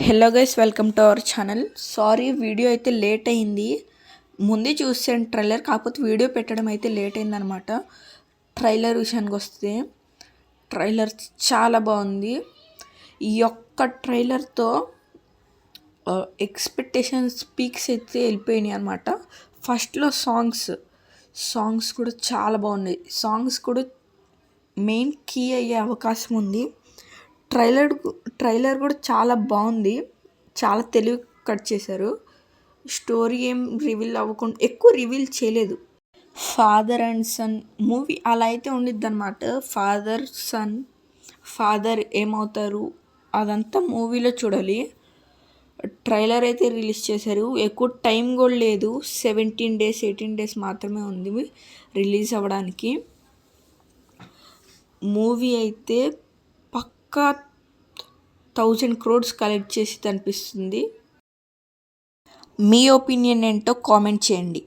Hello guys, welcome to our channel. Sorry, video అయితే late అయింది. ముందే చూసాను ట్రైలర్, కాకపోతే వీడియో పెట్టడం అయితే లేట్ అయిందనమాట. ట్రైలర్ విషయానికి వస్తే ట్రైలర్ చాలా బాగుంది. ఈ యొక్క ట్రైలర్తో ఎక్స్పెక్టేషన్స్ పీక్స్ అయితే వెళ్ళిపోయినాయి అనమాట. ఫస్ట్లో సాంగ్స్ కూడా చాలా బాగున్నాయి. సాంగ్స్ కూడా మెయిన్ కీ అయ్యే అవకాశం ఉంది. ట్రైలర్ కూడా చాలా బాగుంది. చాలా తెలివి కట్ చేశారు. స్టోరీ ఏం రివీల్ అవ్వకుండా, ఎక్కువ రివీల్ చేయలేదు. ఫాదర్ అండ్ సన్ మూవీ అలా అయితే ఉండిద్ది అనమాట. ఫాదర్ ఏమవుతారు అదంతా మూవీలో చూడాలి. ట్రైలర్ అయితే రిలీజ్ చేశారు. ఎక్కువ టైం కూడా లేదు. 17 days 18 days మాత్రమే ఉంది రిలీజ్ అవ్వడానికి. మూవీ అయితే పక్కా 1000 crores కలెక్ట్ చేసి అనిపిస్తుంది. మీ ఒపీనియన్ ఏంటో కామెంట్ చేయండి.